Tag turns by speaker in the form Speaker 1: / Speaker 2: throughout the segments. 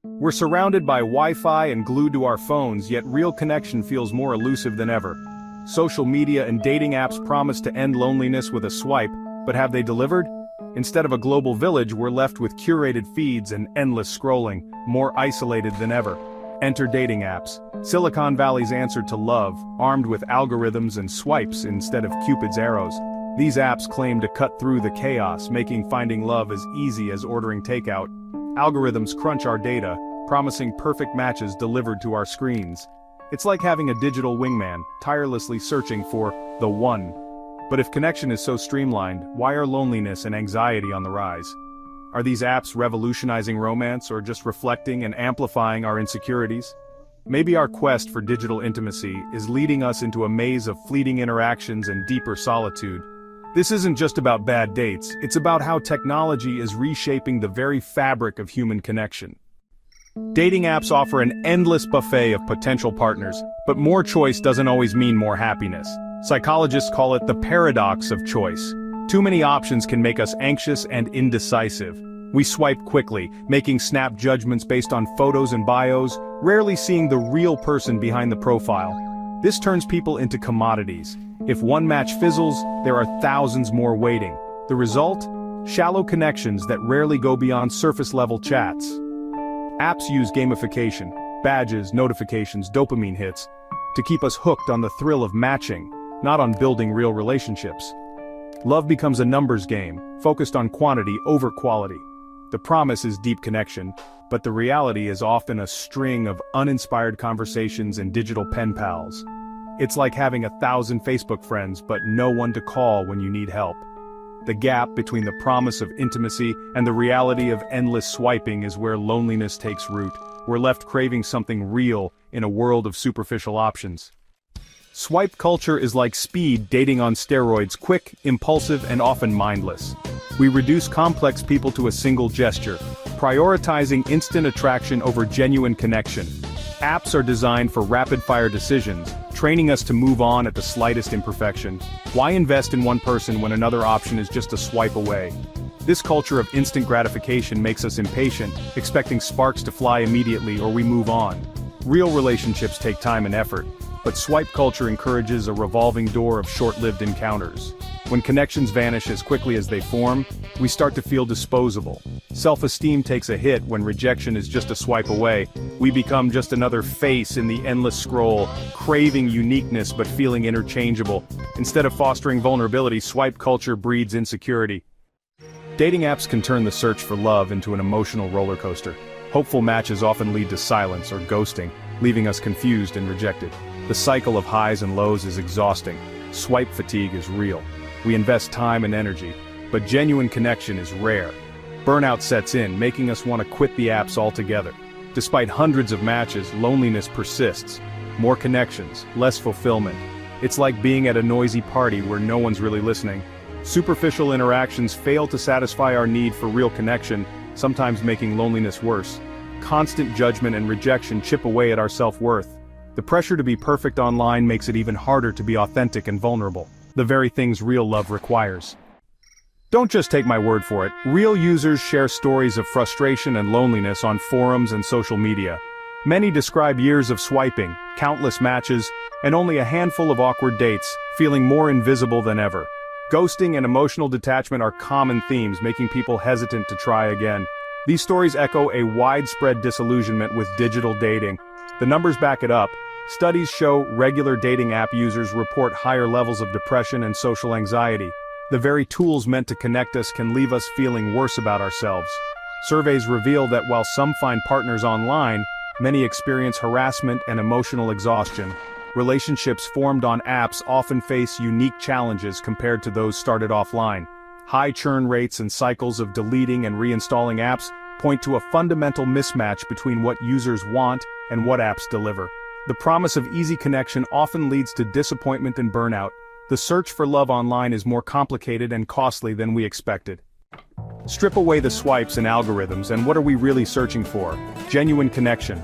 Speaker 1: We're surrounded by Wi-Fi and glued to our phones, yet real connection feels more elusive than ever. Social media and dating apps promise to end loneliness with a swipe, but have they delivered? Instead of a global village, we're left with curated feeds and endless scrolling, more isolated than ever. Enter dating apps, Silicon Valley's answer to love, armed with algorithms and swipes instead of Cupid's arrows. These apps claim to cut through the chaos, making finding love as easy as ordering takeout. Algorithms crunch our data, promising perfect matches delivered to our screens. It's like having a digital wingman, tirelessly searching for the one. But if connection is so streamlined, why are loneliness and anxiety on the rise? Are these apps revolutionizing romance or just reflecting and amplifying our insecurities? Maybe our quest for digital intimacy is leading us into a maze of fleeting interactions and deeper solitude. This isn't just about bad dates, it's about how technology is reshaping the very fabric of human connection. Dating apps offer an endless buffet of potential partners, but more choice doesn't always mean more happiness. Psychologists call it the paradox of choice. Too many options can make us anxious and indecisive. We swipe quickly, making snap judgments based on photos and bios, rarely seeing the real person behind the profile. This turns people into commodities. If one match fizzles, there are thousands more waiting. The result? Shallow connections that rarely go beyond surface-level chats. Apps use gamification, badges, notifications, dopamine hits, to keep us hooked on the thrill of matching, not on building real relationships. Love becomes a numbers game, focused on quantity over quality. The promise is deep connection, but the reality is often a string of uninspired conversations and digital pen pals. It's like having 1,000 Facebook friends but no one to call when you need help. The gap between the promise of intimacy and the reality of endless swiping is where loneliness takes root. We're left craving something real in a world of superficial options. Swipe culture is like speed dating on steroids, quick, impulsive, and often mindless. We reduce complex people to a single gesture, prioritizing instant attraction over genuine connection. Apps are designed for rapid-fire decisions, training us to move on at the slightest imperfection. Why invest in one person when another option is just a swipe away? This culture of instant gratification makes us impatient, expecting sparks to fly immediately or we move on. Real relationships take time and effort, but swipe culture encourages a revolving door of short-lived encounters. When connections vanish as quickly as they form, we start to feel disposable. Self-esteem takes a hit when rejection is just a swipe away. We become just another face in the endless scroll, craving uniqueness but feeling interchangeable. Instead of fostering vulnerability, swipe culture breeds insecurity. Dating apps can turn the search for love into an emotional roller coaster. Hopeful matches often lead to silence or ghosting, leaving us confused and rejected. The cycle of highs and lows is exhausting. Swipe fatigue is real. We invest time and energy, but genuine connection is rare. Burnout sets in, making us want to quit the apps altogether. Despite hundreds of matches, loneliness persists. More connections, less fulfillment. It's like being at a noisy party where no one's really listening. Superficial interactions fail to satisfy our need for real connection, sometimes making loneliness worse. Constant judgment and rejection chip away at our self-worth. The pressure to be perfect online makes it even harder to be authentic and vulnerable. The very things real love requires. Don't just take my word for it. Real users share stories of frustration and loneliness on forums and social media. Many describe years of swiping, countless matches, and only a handful of awkward dates, feeling more invisible than ever. Ghosting and emotional detachment are common themes, making people hesitant to try again. These stories echo a widespread disillusionment with digital dating. The numbers back it up. Studies show regular dating app users report higher levels of depression and social anxiety. The very tools meant to connect us can leave us feeling worse about ourselves. Surveys reveal that while some find partners online, many experience harassment and emotional exhaustion. Relationships formed on apps often face unique challenges compared to those started offline. High churn rates and cycles of deleting and reinstalling apps point to a fundamental mismatch between what users want and what apps deliver. The promise of easy connection often leads to disappointment and burnout. The search for love online is more complicated and costly than we expected. Strip away the swipes and algorithms, and what are we really searching for? Genuine connection.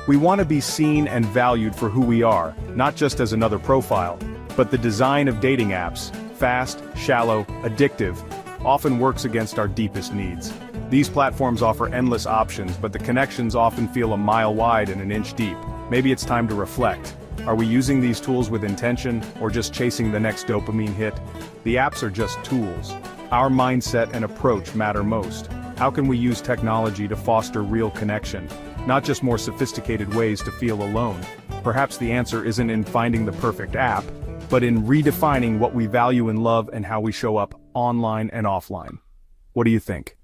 Speaker 1: We want to be seen and valued for who we are, not just as another profile. But the design of dating apps, fast, shallow, addictive, often works against our deepest needs. These platforms offer endless options, but the connections often feel a mile wide and an inch deep. Maybe it's time to reflect. Are we using these tools with intention, or just chasing the next dopamine hit? The apps are just tools. Our mindset and approach matter most. How can we use technology to foster real connection, not just more sophisticated ways to feel alone? Perhaps the answer isn't in finding the perfect app, but in redefining what we value in love and how we show up online and offline. What do you think?